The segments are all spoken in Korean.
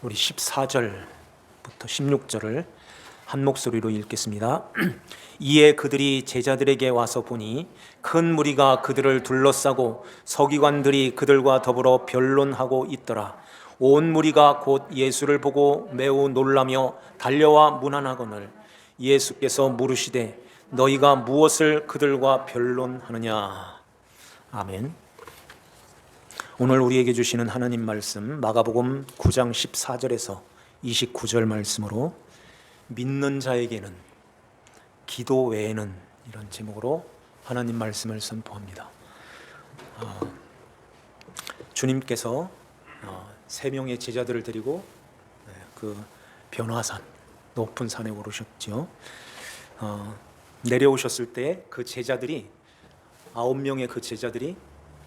우리 14절부터 16절을 한 목소리로 읽겠습니다. 이에 그들이 제자들에게 와서 보니 큰 무리가 그들을 둘러싸고 서기관들이 그들과 더불어 변론하고 있더라. 온 무리가 곧 예수를 보고 매우 놀라며 달려와 문안하거늘 예수께서 물으시되 너희가 무엇을 그들과 변론하느냐. 아멘. 오늘 우리에게 주시는 하나님 말씀 마가복음 9장 14절에서 29절 말씀으로 믿는 자에게는 기도 외에는, 이런 제목으로 하나님 말씀을 선포합니다. 주님께서 세 명의 제자들을 데리고 그 변화산, 높은 산에 오르셨죠. 내려오셨을 때 그 제자들이 9명의 그 제자들이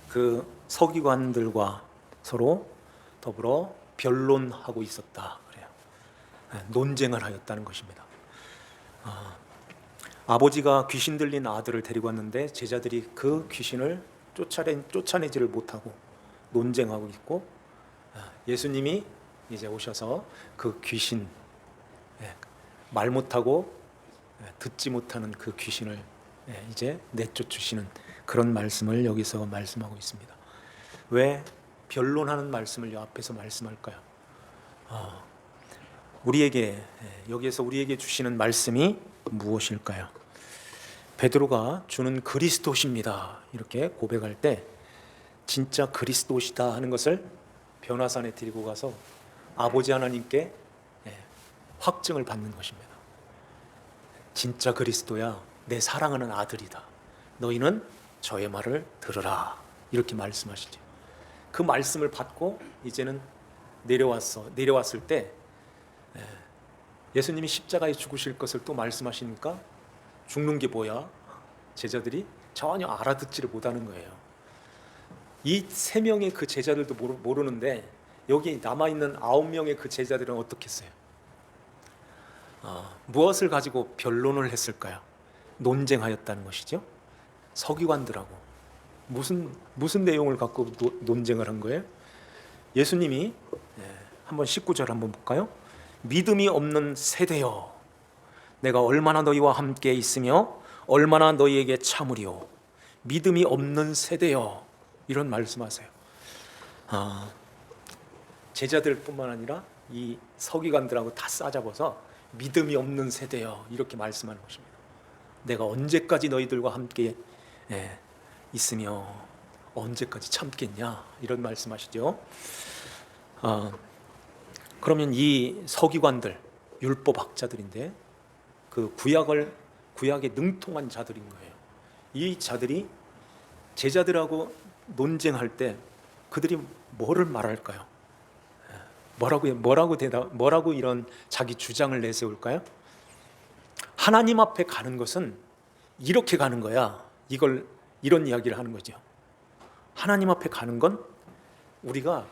그 서기관들과 서로 더불어 변론하고 있었다 그래요. 논쟁을 하였다는 것입니다. 아버지가 귀신 들린 아들을 데리고 왔는데 제자들이 그 귀신을 쫓아내지를 못하고 논쟁하고 있고, 예수님이 이제 오셔서 그 귀신, 말 못하고 듣지 못하는 그 귀신을 이제 내쫓으시는 그런 말씀을 여기서 말씀하고 있습니다. 왜 변론하는 말씀을 요 앞에서 말씀할까요? 여기에서 우리에게 주시는 말씀이 무엇일까요? 베드로가 주는 그리스도십니다 이렇게 고백할 때 진짜 그리스도시다 하는 것을 변화산에 데리고 가서 아버지 하나님께 확증을 받는 것입니다. 진짜 그리스도야, 내 사랑하는 아들이다. 너희는 저의 말을 들으라. 이렇게 말씀하시죠. 그 말씀을 받고 이제는 내려왔을 때 예수님이 십자가에 죽으실 것을 또 말씀하시니까 죽는 게 뭐야? 제자들이 전혀 알아듣지를 못하는 거예요. 이 세 명의 그 제자들도 모르는데 여기 남아있는 9명의 그 제자들은 어떻게 했어요? 무엇을 가지고 변론을 했을까요? 논쟁하였다는 것이죠. 서기관들하고 무슨 내용을 갖고 논쟁을 한 거예요? 예수님이 한번 19절 한번 볼까요? 믿음이 없는 세대여, 내가 얼마나 너희와 함께 있으며 얼마나 너희에게 참으리요. 믿음이 없는 세대여, 이런 말씀하세요. 제자들뿐만 아니라 이 서기관들하고 다 싸잡아서 믿음이 없는 세대여, 이렇게 말씀하는 것입니다. 내가 언제까지 너희들과 함께 있으며 언제까지 참겠냐, 이런 말씀하시죠. 그러면 이 서기관들, 율법학자들인데 그 구약에 능통한 자들인 거예요. 이 자들이 제자들하고 논쟁할 때 그들이 뭐를 말할까요? 뭐라고 이런 자기 주장을 내세울까요? 하나님 앞에 가는 것은 이렇게 가는 거야. 이런 이야기를 하는 거죠. 하나님 앞에 가는 건 우리가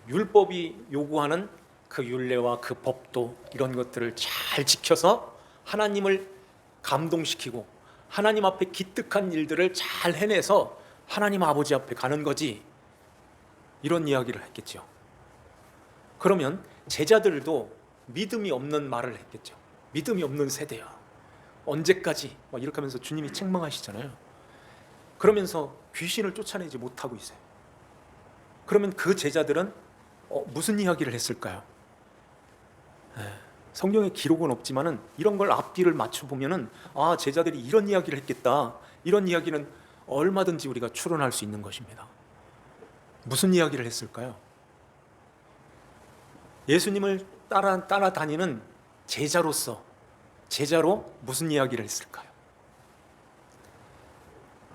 율법이 요구하는 그 율례와 그 법도, 이런 것들을 잘 지켜서 하나님을 감동시키고 하나님 앞에 기특한 일들을 잘 해내서 하나님 아버지 앞에 가는 거지, 이런 이야기를 했겠죠. 그러면 제자들도 믿음이 없는 말을 했겠죠. 믿음이 없는 세대야, 언제까지, 이렇게 하면서 주님이 책망하시잖아요. 그러면서 귀신을 쫓아내지 못하고 있어요. 그러면 그 제자들은 무슨 이야기를 했을까요? 성경에 기록은 없지만은 이런 걸 앞뒤를 맞춰보면은 제자들이 이런 이야기를 했겠다, 이런 이야기는 얼마든지 우리가 추론할 수 있는 것입니다. 무슨 이야기를 했을까요? 예수님을 따라다니는 제자로 무슨 이야기를 했을까요?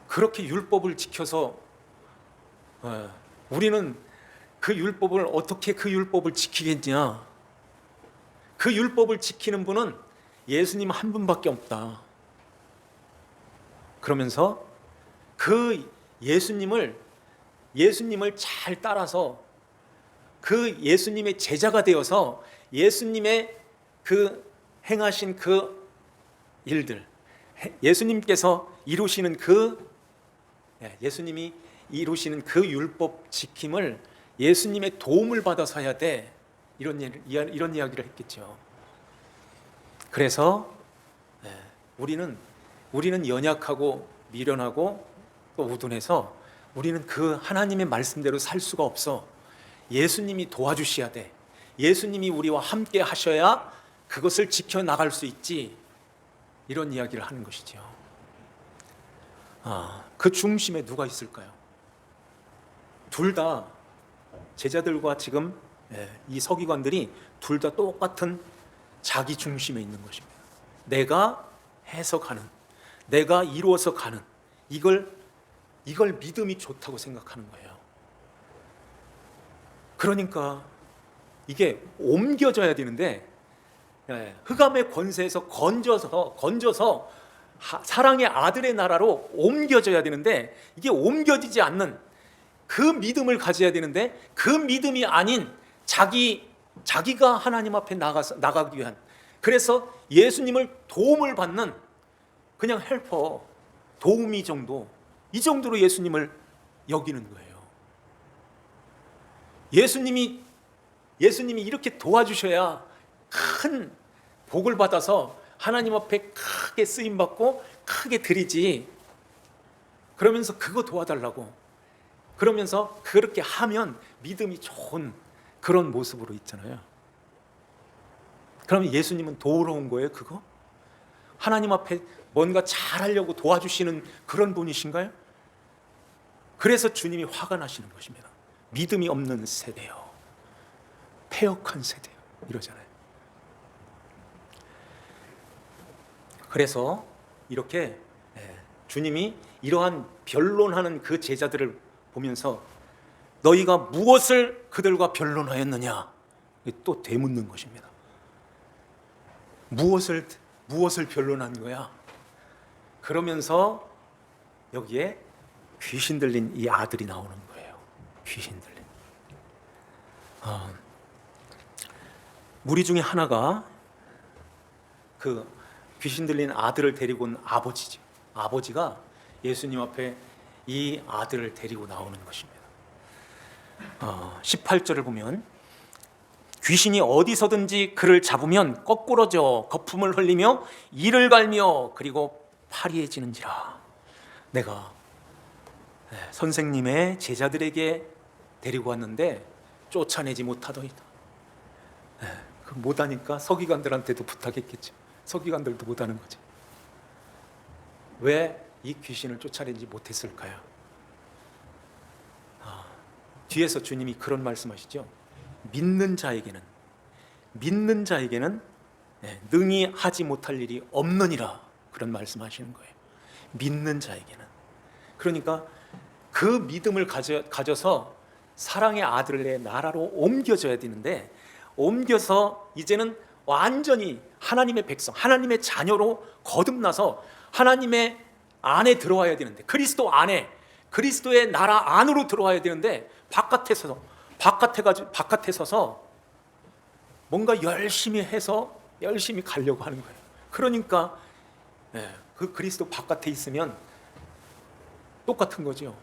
그렇게 율법을 지켜서 우리는 그 율법을 어떻게 그 율법을 지키겠냐? 그 율법을 지키는 분은 예수님 한 분밖에 없다. 그러면서 그 예수님을 잘 따라서 그 예수님의 제자가 되어서 예수님의 그 행하신 그 일들, 예수님께서 이루시는 예수님이 이루시는 그 율법 지킴을 예수님의 도움을 받아서 해야 돼, 이런 이야기를 했겠죠. 그래서 우리는 연약하고 미련하고 또 우둔해서 우리는 그 하나님의 말씀대로 살 수가 없어. 예수님이 도와주셔야 돼. 예수님이 우리와 함께 하셔야 그것을 지켜나갈 수 있지. 이런 이야기를 하는 것이죠. 그 중심에 누가 있을까요? 둘 다 제자들과 지금 이 서기관들이 둘 다 똑같은 자기 중심에 있는 것입니다. 내가 해석하는, 내가 이루어서 가는, 이걸 믿음이 좋다고 생각하는 거예요. 그러니까 이게 옮겨져야 되는데 흑암의 권세에서 건져서 사랑의 아들의 나라로 옮겨져야 되는데 이게 옮겨지지 않는 그 믿음을 가져야 되는데 그 믿음이 아닌 자기가 하나님 앞에 나가기 위한, 그래서 예수님을 도움을 받는 그냥 헬퍼, 도우미 정도, 이 정도로 예수님을 여기는 거예요. 예수님이 이렇게 도와주셔야 큰 복을 받아서 하나님 앞에 크게 쓰임 받고 크게 드리지. 그러면서 그거 도와달라고, 그러면서 그렇게 하면 믿음이 좋은 그런 모습으로 있잖아요. 그러면 예수님은 도우러 온 거예요, 그거? 하나님 앞에 뭔가 잘하려고 도와주시는 그런 분이신가요? 그래서 주님이 화가 나시는 것입니다. 믿음이 없는 세대요, 패역한 세대요, 이러잖아요. 그래서 이렇게 주님이 이러한 변론하는 그 제자들을 보면서 너희가 무엇을 그들과 변론하였느냐, 또 되묻는 것입니다. 무엇을 변론한 거야? 그러면서 여기에 귀신 들린 이 아들이 나오는 거예요. 귀신 들린. 무리 중에 하나가 그 귀신 들린 아들을 데리고 온 아버지죠. 아버지가 예수님 앞에 이 아들을 데리고 나오는 것입니다. 18절을 보면 귀신이 어디서든지 그를 잡으면 거꾸러져 거품을 흘리며 이를 갈며 그리고 파리해지는지라. 내가 선생님의 제자들에게 데리고 왔는데 쫓아내지 못하더이다. 못하니까 서기관들한테도 부탁했겠죠. 서기관들도 못하는 거지. 왜 이 귀신을 쫓아내지 못했을까요? 뒤에서 주님이 그런 말씀하시죠. 믿는 자에게는 능히 하지 못할 일이 없느니라, 그런 말씀하시는 거예요. 믿는 자에게는. 그러니까 그 믿음을 가져서 사랑의 아들의 나라로 옮겨져야 되는데, 옮겨서 이제는 완전히 하나님의 백성, 하나님의 자녀로 거듭나서 하나님의 안에 들어와야 되는데, 그리스도 안에, 그리스도의 나라 안으로 들어와야 되는데 바깥에 서서 뭔가 열심히 해서 열심히 가려고 하는 거예요. 그러니까 그 그리스도 바깥에 있으면 똑같은 거죠.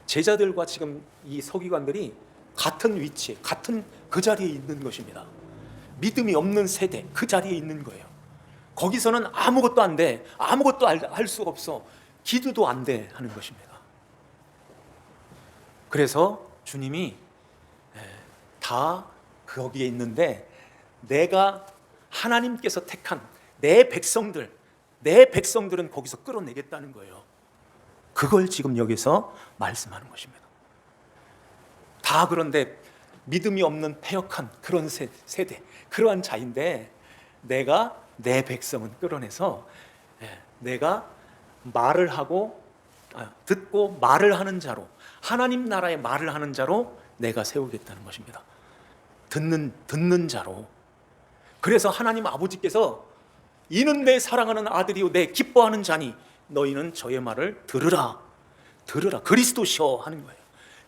제자들과 지금 이 서기관들이 같은 위치에, 같은 그 자리에 있는 것입니다. 믿음이 없는 세대, 그 자리에 있는 거예요. 거기서는 아무것도 안 돼, 아무것도 할 수가 없어, 기도도 안 돼 하는 것입니다. 그래서 주님이 다 거기에 있는데 내가 하나님께서 택한 내 백성들은 거기서 끌어내겠다는 거예요. 그걸 지금 여기서 말씀하는 것입니다. 다 그런데 믿음이 없는 패역한 그런 세대, 그러한 자인데 내가 내 백성은 끌어내서 내가 말을 하고 듣고 말을 하는 자로, 하나님 나라의 말을 하는 자로 내가 세우겠다는 것입니다. 듣는 자로. 그래서 하나님 아버지께서 이는 내 사랑하는 아들이요 내 기뻐하는 자니 너희는 저의 말을 들으라. 그리스도시여 하는 거예요.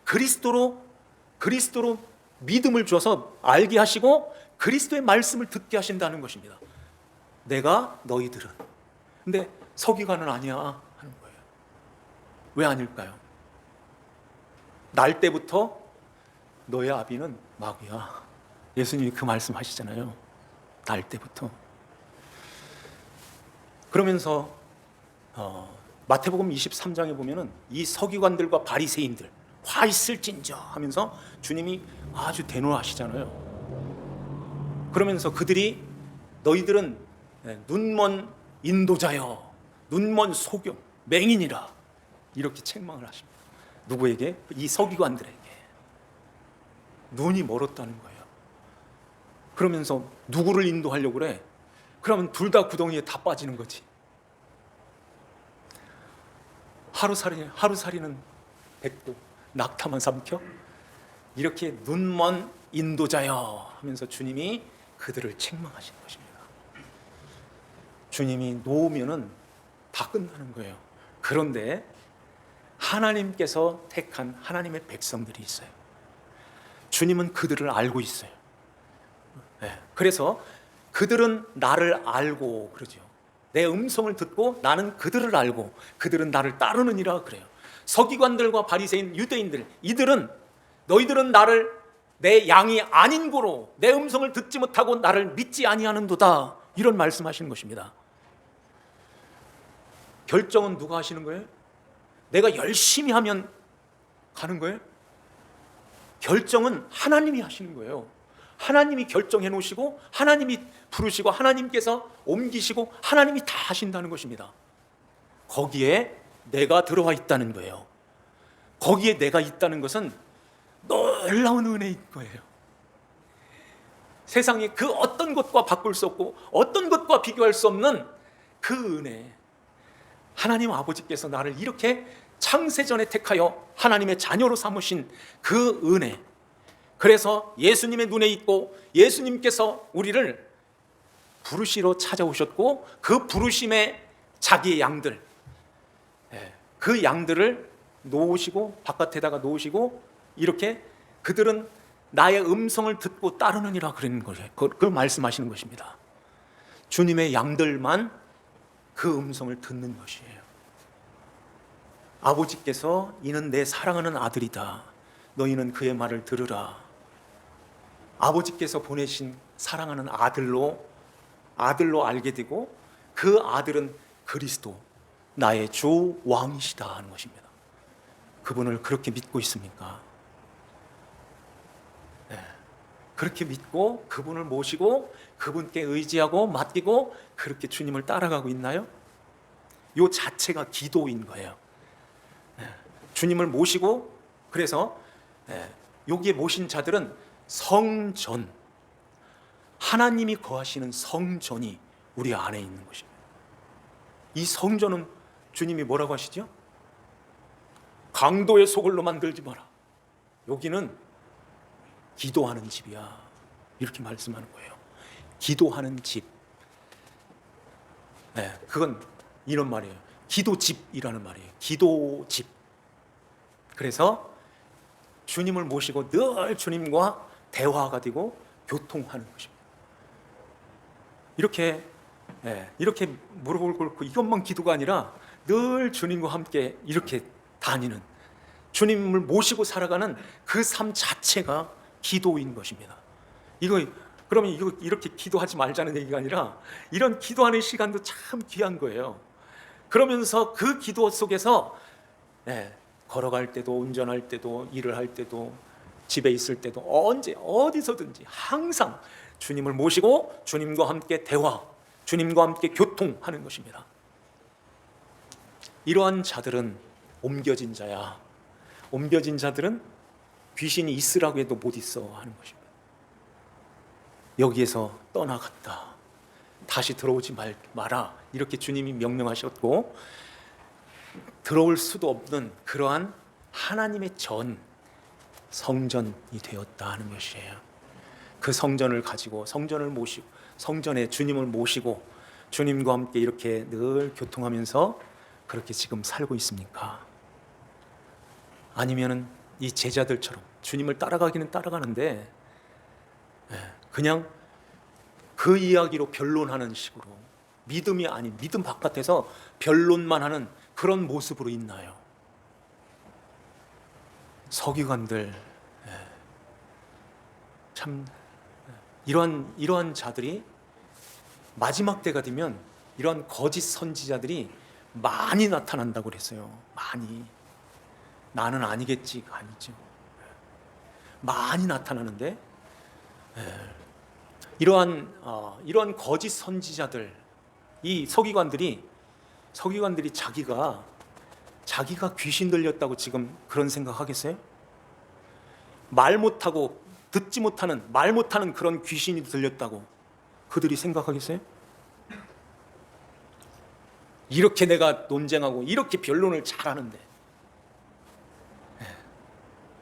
그리스도로 믿음을 줘서 알게 하시고 그리스도의 말씀을 듣게 하신다는 것입니다. 내가 너희들은. 근데 서기관은 아니야 하는 거예요. 왜 아닐까요? 날 때부터 너의 아비는 마귀야. 예수님이 그 말씀 하시잖아요. 날 때부터. 그러면서 마태복음 23장에 보면은 이 서기관들과 바리새인들 화 있을진저 하면서 주님이 아주 대노하시잖아요. 그러면서 그들이 너희들은 눈먼 인도자여, 눈먼 소경, 맹인이라 이렇게 책망을 하십니다. 누구에게? 이 서기관들에게. 눈이 멀었다는 거예요. 그러면서 누구를 인도하려고 그래? 그러면 둘 다 구덩이에 다 빠지는 거지. 하루살이는 백도, 낙타만 삼켜? 이렇게 눈먼 인도자여 하면서 주님이 그들을 책망하시는 것입니다. 주님이 놓으면은 다 끝나는 거예요. 그런데 하나님께서 택한 하나님의 백성들이 있어요. 주님은 그들을 알고 있어요. 그래서 그들은 나를 알고 그러죠. 내 음성을 듣고 나는 그들을 알고 그들은 나를 따르느니라 그래요. 서기관들과 바리새인, 유대인들, 이들은 너희들은 나를 내 양이 아닌 고로 내 음성을 듣지 못하고 나를 믿지 아니하는도다, 이런 말씀하시는 것입니다. 결정은 누가 하시는 거예요? 내가 열심히 하면 가는 거예요? 결정은 하나님이 하시는 거예요. 하나님이 결정해 놓으시고 하나님이 부르시고 하나님께서 옮기시고 하나님이 다 하신다는 것입니다. 거기에 내가 들어와 있다는 거예요. 거기에 내가 있다는 것은 놀라운 은혜인 거예요. 세상에 그 어떤 것과 바꿀 수 없고 어떤 것과 비교할 수 없는 그 은혜. 하나님 아버지께서 나를 이렇게 창세전에 택하여 하나님의 자녀로 삼으신 그 은혜. 그래서 예수님의 눈에 있고 예수님께서 우리를 부르시러 찾아오셨고 그 부르심에 자기의 양들, 그 양들을 놓으시고 바깥에다가 놓으시고 이렇게 그들은 나의 음성을 듣고 따르느니라 그러는 거예요. 그걸 말씀하시는 것입니다. 주님의 양들만 그 음성을 듣는 것이에요. 아버지께서 이는 내 사랑하는 아들이다. 너희는 그의 말을 들으라. 아버지께서 보내신 사랑하는 아들로 알게 되고 그 아들은 그리스도, 나의 주 왕이시다 하는 것입니다. 그분을 그렇게 믿고 있습니까? 네. 그렇게 믿고 그분을 모시고 그분께 의지하고 맡기고 그렇게 주님을 따라가고 있나요? 이 자체가 기도인 거예요. 주님을 모시고 그래서 여기에 모신 자들은 성전, 하나님이 거하시는 성전이 우리 안에 있는 것입니다. 이 성전은 주님이 뭐라고 하시죠? 강도의 소굴로 만들지 마라. 여기는 기도하는 집이야. 이렇게 말씀하는 거예요. 기도하는 집. 그건 이런 말이에요. 기도집이라는 말이에요. 기도집. 그래서 주님을 모시고 늘 주님과 대화가 되고 교통하는 것입니다. 이렇게 무릎을 꿇고 이것만 기도가 아니라 늘 주님과 함께 이렇게 다니는, 주님을 모시고 살아가는 그 삶 자체가 기도인 것입니다. 그러면 이렇게 기도하지 말자는 얘기가 아니라 이런 기도하는 시간도 참 귀한 거예요. 그러면서 그 기도 속에서 걸어갈 때도, 운전할 때도, 일을 할 때도, 집에 있을 때도, 언제 어디서든지 항상 주님을 모시고 주님과 함께 대화, 주님과 함께 교통하는 것입니다. 이러한 자들은 옮겨진 자야. 옮겨진 자들은 귀신이 있으라고 해도 못 있어 하는 것입니다. 여기에서 떠나갔다, 다시 들어오지 마라, 이렇게 주님이 명령하셨고 들어올 수도 없는 그러한 하나님의 성전이 되었다 하는 것이에요. 그 성전을 가지고 성전을 모시고 성전에 주님을 모시고 주님과 함께 이렇게 늘 교통하면서 그렇게 지금 살고 있습니까? 아니면은 이 제자들처럼 주님을 따라가기는 따라가는데 그냥 그 이야기로 변론하는 식으로, 믿음이 아닌 믿음 바깥에서 변론만 하는 그런 모습으로 있나요? 서기관들, 참 이러한 자들이 마지막 때가 되면 이러한 거짓 선지자들이 많이 나타난다고 그랬어요. 많이. 나는 아니겠지가 아니죠. 많이 나타나는데 이러한 거짓 선지자들, 이 서기관들이 자기가 귀신 들렸다고 지금 그런 생각하겠어요? 말 못하고 듣지 못하는, 말 못하는 그런 귀신이 들렸다고 그들이 생각하겠어요? 이렇게 내가 논쟁하고 이렇게 변론을 잘하는데,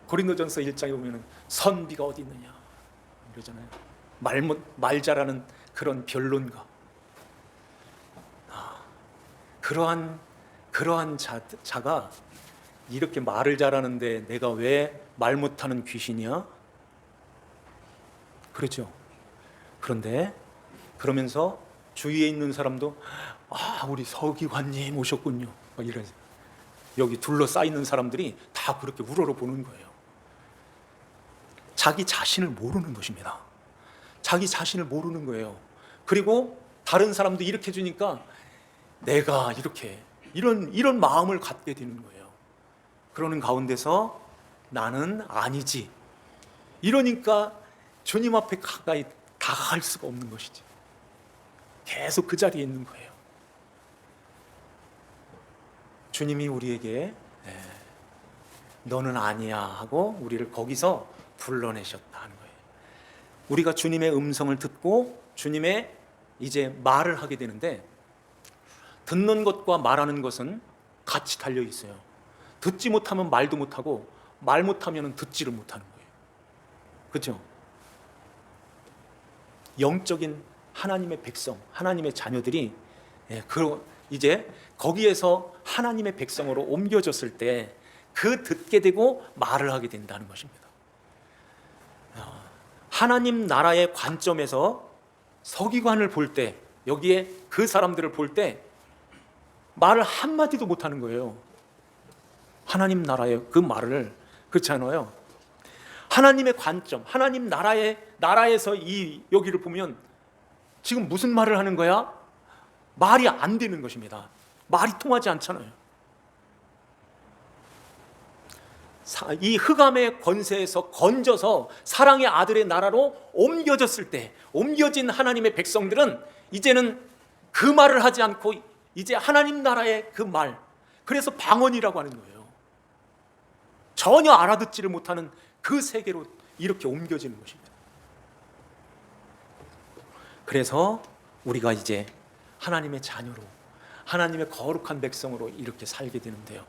고린도전서 1장에 보면 선비가 어디 있느냐 이러잖아요. 말 잘하는 그런 변론가. 그러한 자가 이렇게 말을 잘하는데 내가 왜 말 못하는 귀신이야? 그렇죠. 그런데 그러면서 주위에 있는 사람도 우리 서기관님 오셨군요. 막 이런, 여기 둘러싸여 있는 사람들이 다 그렇게 우러러 보는 거예요. 자기 자신을 모르는 것입니다. 자기 자신을 모르는 거예요. 그리고 다른 사람도 이렇게 주니까 내가 이렇게 이런 마음을 갖게 되는 거예요. 그러는 가운데서 나는 아니지. 이러니까 주님 앞에 가까이 다가갈 수가 없는 것이지. 계속 그 자리에 있는 거예요. 주님이 우리에게 너는 아니야 하고 우리를 거기서 불러내셨다는 거예요. 우리가 주님의 음성을 듣고 주님의 이제 말을 하게 되는데, 듣는 것과 말하는 것은 같이 달려 있어요. 듣지 못하면 말도 못하고 말 못하면 듣지를 못하는 거예요. 그렇죠? 영적인 하나님의 백성, 하나님의 자녀들이 이제 거기에서 하나님의 백성으로 옮겨졌을 때 그 듣게 되고 말을 하게 된다는 것입니다. 하나님 나라의 관점에서 서기관을 볼 때, 여기에 그 사람들을 볼 때 말을 한마디도 못하는 거예요. 하나님 나라의 그 말을, 그렇지 않아요? 하나님의 관점, 하나님 나라에서 여기를 보면 지금 무슨 말을 하는 거야? 말이 안 되는 것입니다. 말이 통하지 않잖아요. 이 흑암의 권세에서 건져서 사랑의 아들의 나라로 옮겨졌을 때, 옮겨진 하나님의 백성들은 이제는 그 말을 하지 않고 이제 하나님 나라의 그 말, 그래서 방언이라고 하는 거예요. 전혀 알아듣지를 못하는 그 세계로 이렇게 옮겨지는 것입니다. 그래서 우리가 이제 하나님의 자녀로, 하나님의 거룩한 백성으로 이렇게 살게 되는데요.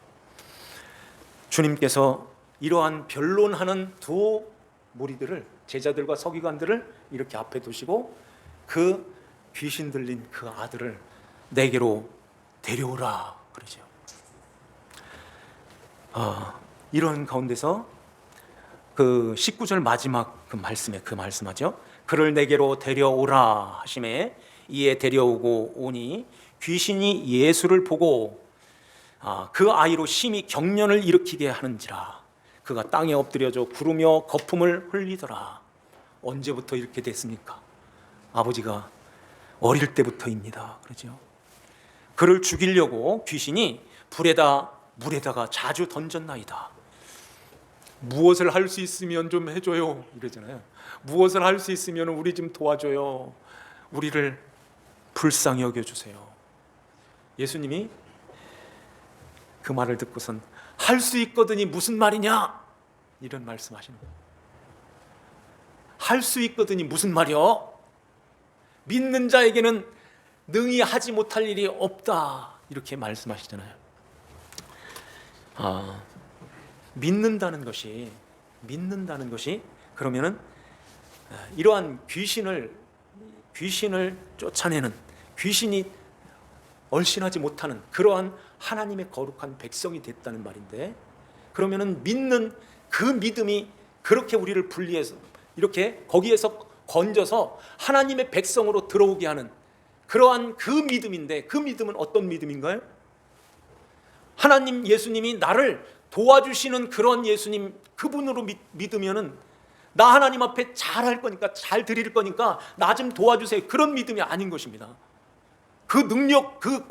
주님께서 이러한 변론하는 두 무리들을, 제자들과 서기관들을 이렇게 앞에 두시고 그 귀신 들린 그 아들을 내게로 데려오라 그러죠. 이런 가운데서 그 19절 마지막 그 말씀에 그 말씀하죠. 그를 내게로 데려오라 하심에 이에 데려오고 오니 귀신이 예수를 보고 그 아이로 심히 경련을 일으키게 하는지라. 그가 땅에 엎드려져 구르며 거품을 흘리더라. 언제부터 이렇게 됐습니까? 아버지가 어릴 때부터입니다. 그러죠. 그를 죽이려고 귀신이 물에다가 자주 던졌나이다. 무엇을 할 수 있으면 좀 해줘요 이러잖아요. 무엇을 할 수 있으면 우리 좀 도와줘요. 우리를 불쌍히 여겨주세요. 예수님이 그 말을 듣고선 할 수 있거든이 무슨 말이냐 이런 말씀하시는 거예요. 할 수 있거든이 무슨 말이요? 믿는 자에게는 능히 하지 못할 일이 없다 이렇게 말씀하시잖아요. 믿는다는 것이 그러면은 이러한 귀신을 쫓아내는, 귀신이 얼씬하지 못하는 그러한 하나님의 거룩한 백성이 됐다는 말인데, 그러면은 믿는 그 믿음이 그렇게 우리를 분리해서 이렇게 거기에서 건져서 하나님의 백성으로 들어오게 하는 그러한 그 믿음인데, 그 믿음은 어떤 믿음인가요? 하나님 예수님이 나를 도와주시는 그런 예수님, 그분으로 믿으면은 나 하나님 앞에 잘할 거니까, 잘 드릴 거니까 나 좀 도와주세요. 그런 믿음이 아닌 것입니다. 그 능력, 그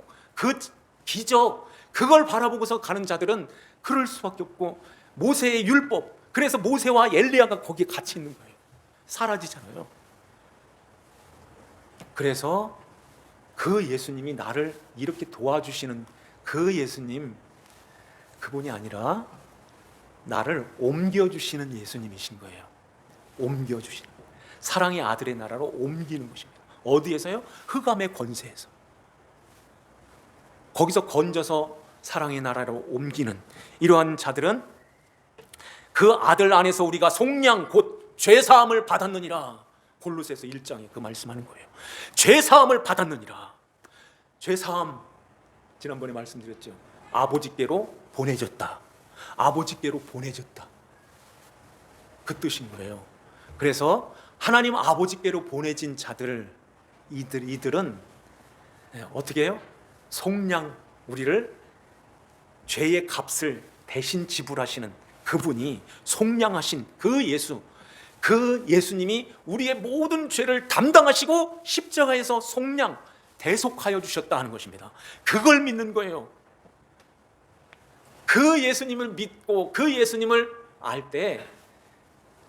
기적, 그걸 바라보고서 가는 자들은 그럴 수밖에 없고, 모세의 율법, 그래서 모세와 엘리야가 거기에 같이 있는 거예요. 사라지잖아요. 그래서 그 예수님이 나를 이렇게 도와주시는 그 예수님, 그분이 아니라 나를 옮겨주시는 예수님이신 거예요. 옮겨주시는, 사랑의 아들의 나라로 옮기는 것입니다. 어디에서요? 흑암의 권세에서. 거기서 건져서 사랑의 나라로 옮기는 이러한 자들은 그 아들 안에서 우리가 속량 곧 죄사함을 받았느니라. 골로새서 1장에 그 말씀하는 거예요. 죄사함을 받았느니라. 죄사함, 지난번에 말씀드렸죠. 아버지께로 보내졌다. 아버지께로 보내졌다. 그 뜻인 거예요. 그래서 하나님 아버지께로 보내진 자들, 이들은 어떻게 해요? 속량, 우리를 죄의 값을 대신 지불하시는 그분이, 속량하신 그 예수, 그 예수님이 우리의 모든 죄를 담당하시고 십자가에서 속량, 대속하여 주셨다 하는 것입니다. 그걸 믿는 거예요. 그 예수님을 믿고 그 예수님을 알 때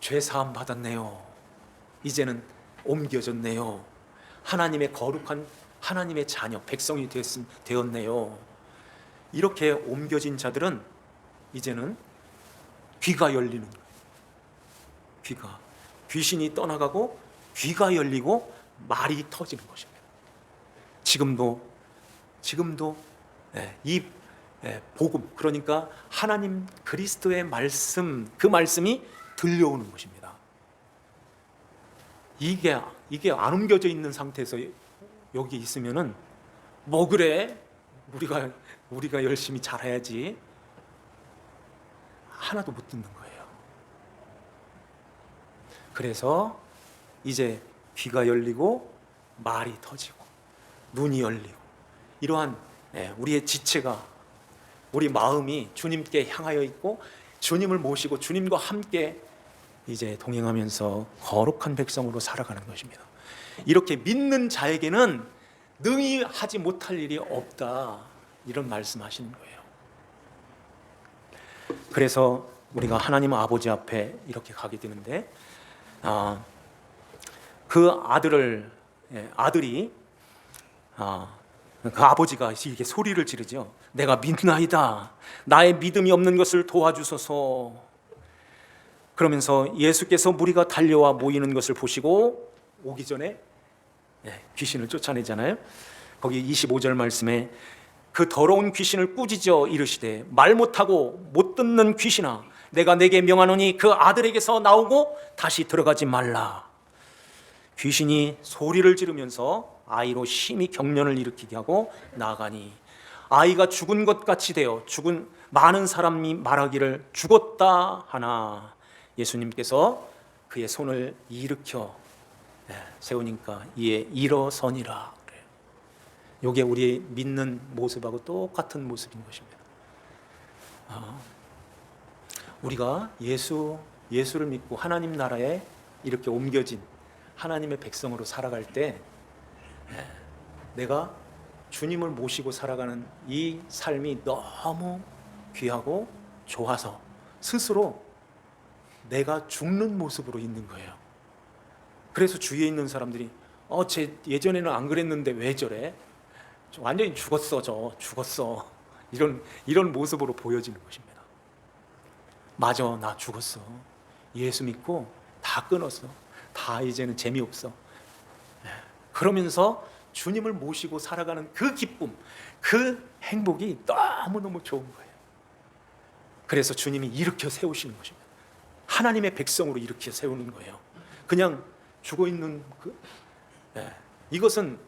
죄사함 받았네요. 이제는 옮겨졌네요. 하나님의 거룩한 하나님의 자녀, 백성이 되었네요. 이렇게 옮겨진 자들은 이제는 귀가 열리는 거예요. 귀신이 떠나가고 귀가 열리고 말이 터지는 것입니다. 지금도 이 복음, 그러니까 하나님 그리스도의 말씀, 그 말씀이 들려오는 것입니다. 이게 안 옮겨져 있는 상태에서 여기 있으면은 뭐 그래? 우리가 열심히 잘해야지. 하나도 못 듣는 거예요. 그래서 이제 귀가 열리고 말이 터지고 눈이 열리고, 이러한 우리의 지체가, 우리 마음이 주님께 향하여 있고 주님을 모시고 주님과 함께 이제 동행하면서 거룩한 백성으로 살아가는 것입니다. 이렇게 믿는 자에게는 능히 하지 못할 일이 없다, 이런 말씀하시는 거예요. 그래서 우리가 하나님 아버지 앞에 이렇게 가게 되는데, 그 아들이 그 아버지가 이렇게 소리를 지르죠. 내가 믿나이다. 나의 믿음이 없는 것을 도와주소서. 그러면서 예수께서 무리가 달려와 모이는 것을 보시고 오기 전에 귀신을 쫓아내잖아요. 거기 25절 말씀에 그 더러운 귀신을 꾸짖어 이르시되 말 못하고 못 듣는 귀신아, 내가 내게 명하노니 그 아들에게서 나오고 다시 들어가지 말라. 귀신이 소리를 지르면서 아이로 심히 경련을 일으키게 하고 나가니 아이가 죽은 것 같이 되어 죽은 많은 사람이 말하기를 죽었다 하나 예수님께서 그의 손을 일으켜 세우니까 이에 일어서니라. 이게 우리의 믿는 모습하고 똑같은 모습인 것입니다. 우리가 예수를 믿고 하나님 나라에 이렇게 옮겨진 하나님의 백성으로 살아갈 때 내가 주님을 모시고 살아가는 이 삶이 너무 귀하고 좋아서 스스로 내가 죽는 모습으로 있는 거예요. 그래서 주위에 있는 사람들이 쟤 예전에는 안 그랬는데 왜 저래? 완전히 죽었어. 이런 모습으로 보여지는 것입니다. 맞아, 나 죽었어. 예수 믿고 다 끊었어. 다 이제는 재미없어. 그러면서 주님을 모시고 살아가는 그 기쁨, 그 행복이 너무너무 좋은 거예요. 그래서 주님이 일으켜 세우시는 것입니다. 하나님의 백성으로 일으켜 세우는 거예요. 그냥 죽어있는 이것은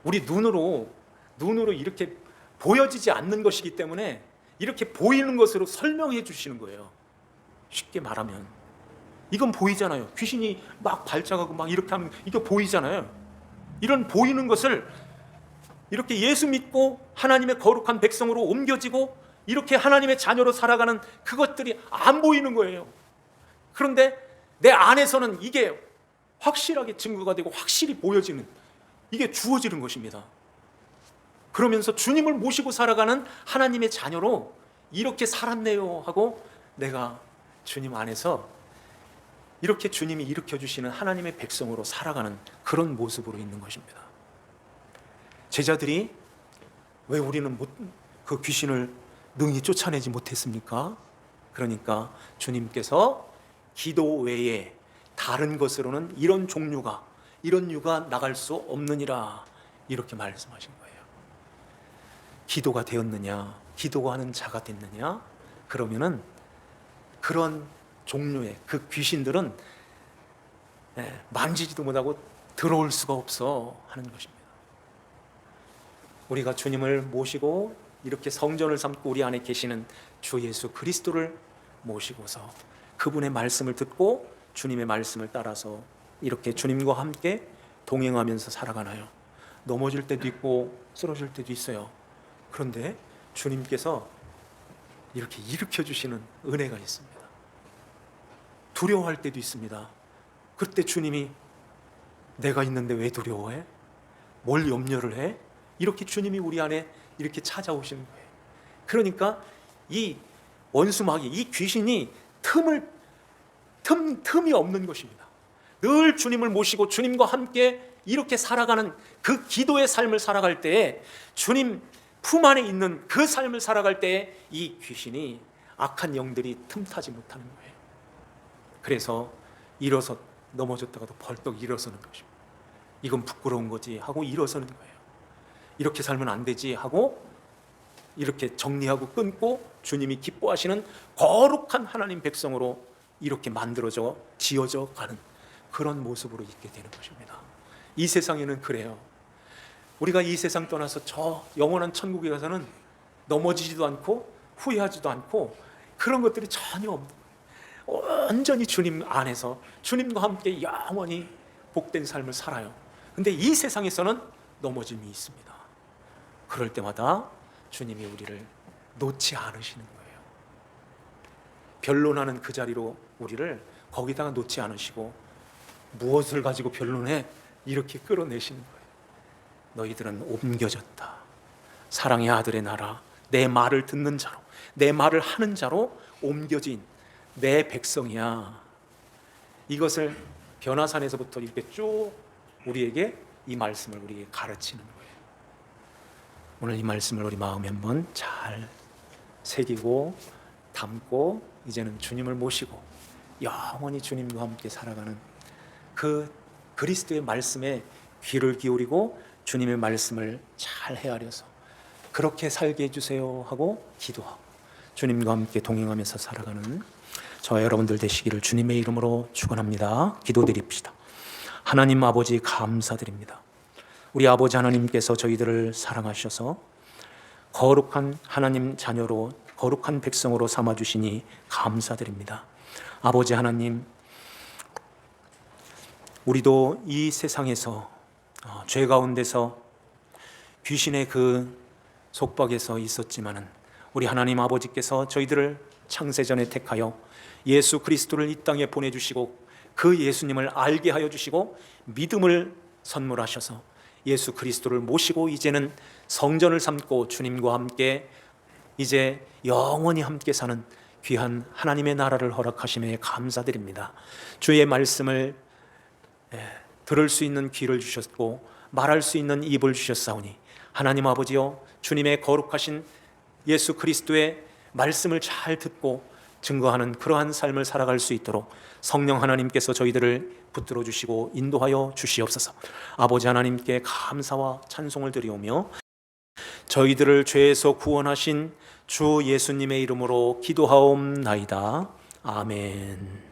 우리 눈으로 이렇게 보여지지 않는 것이기 때문에 이렇게 보이는 것으로 설명해 주시는 거예요. 쉽게 말하면 이건 보이잖아요. 귀신이 막 발작하고 막 이렇게 하면 이게 보이잖아요. 이런 보이는 것을 이렇게 예수 믿고 하나님의 거룩한 백성으로 옮겨지고 이렇게 하나님의 자녀로 살아가는 그것들이 안 보이는 거예요. 그런데 내 안에서는 이게 확실하게 증거가 되고 확실히 보여지는, 이게 주어지는 것입니다. 그러면서 주님을 모시고 살아가는 하나님의 자녀로 이렇게 살았네요 하고 내가 주님 안에서 이렇게 주님이 일으켜주시는 하나님의 백성으로 살아가는 그런 모습으로 있는 것입니다. 제자들이 왜 우리는 그 귀신을 능히 쫓아내지 못했습니까? 그러니까 주님께서 기도 외에 다른 것으로는 이런 종류가, 이런 유가 나갈 수 없느니라, 이렇게 말씀하신 거예요. 기도가 되었느냐, 기도가 하는 자가 됐느냐, 그러면은 그런 종류의 그 귀신들은 만지지도 못하고 들어올 수가 없어 하는 것입니다. 우리가 주님을 모시고 이렇게 성전을 삼고 우리 안에 계시는 주 예수 그리스도를 모시고서 그분의 말씀을 듣고 주님의 말씀을 따라서 이렇게 주님과 함께 동행하면서 살아가나요? 넘어질 때도 있고 쓰러질 때도 있어요. 그런데 주님께서 이렇게 일으켜 주시는 은혜가 있습니다. 두려워할 때도 있습니다. 그때 주님이 내가 있는데 왜 두려워해? 뭘 염려를 해? 이렇게 주님이 우리 안에 이렇게 찾아오시는 거예요. 그러니까 이 원수마귀, 이 귀신이 틈이 없는 것입니다. 늘 주님을 모시고 주님과 함께 이렇게 살아가는 그 기도의 삶을 살아갈 때에, 주님 품 안에 있는 그 삶을 살아갈 때에 이 귀신이, 악한 영들이 틈타지 못하는 거예요. 그래서 일어서 넘어졌다가도 벌떡 일어서는 것입니다. 이건 부끄러운 거지 하고 일어서는 거예요. 이렇게 살면 안 되지 하고 이렇게 정리하고 끊고 주님이 기뻐하시는 거룩한 하나님 백성으로 이렇게 만들어져 지어져 가는 그런 모습으로 있게 되는 것입니다. 이 세상에는 그래요. 우리가 이 세상 떠나서 저 영원한 천국에 가서는 넘어지지도 않고 후회하지도 않고 그런 것들이 전혀 없는 거예요. 온전히 주님 안에서 주님과 함께 영원히 복된 삶을 살아요. 근데 이 세상에서는 넘어짐이 있습니다. 그럴 때마다 주님이 우리를 놓지 않으시는 거예요. 변론하는 그 자리로 우리를 거기다가 놓지 않으시고, 무엇을 가지고 변론해? 이렇게 끌어내시는 거예요. 너희들은 옮겨졌다. 사랑의 아들의 나라, 내 말을 듣는 자로, 내 말을 하는 자로 옮겨진 내 백성이야. 이것을 변화산에서부터 이렇게 쭉 우리에게 이 말씀을 우리에게 가르치는 거예요. 오늘 이 말씀을 우리 마음에 한번 잘 새기고 담고 이제는 주님을 모시고 영원히 주님과 함께 살아가는 그 그리스도의 말씀에 귀를 기울이고 주님의 말씀을 잘 헤아려서 그렇게 살게 해주세요 하고 기도하고 주님과 함께 동행하면서 살아가는 저와 여러분들 되시기를 주님의 이름으로 축원합니다. 기도드립시다. 하나님 아버지 감사드립니다. 우리 아버지 하나님께서 저희들을 사랑하셔서 거룩한 하나님 자녀로, 거룩한 백성으로 삼아주시니 감사드립니다. 아버지 하나님, 우리도 이 세상에서 죄 가운데서 귀신의 그 속박에서 있었지만은 우리 하나님 아버지께서 저희들을 창세전에 택하여 예수 그리스도를 이 땅에 보내주시고 그 예수님을 알게 하여 주시고 믿음을 선물하셔서 예수 그리스도를 모시고 이제는 성전을 삼고 주님과 함께 이제 영원히 함께 사는 귀한 하나님의 나라를 허락하심에 감사드립니다. 주의 말씀을 들을 수 있는 귀를 주셨고 말할 수 있는 입을 주셨사오니 하나님 아버지여, 주님의 거룩하신 예수 그리스도의 말씀을 잘 듣고 증거하는 그러한 삶을 살아갈 수 있도록 성령 하나님께서 저희들을 붙들어 주시고 인도하여 주시옵소서. 아버지 하나님께 감사와 찬송을 드리오며 저희들을 죄에서 구원하신 주 예수님의 이름으로 기도하옵나이다. 아멘.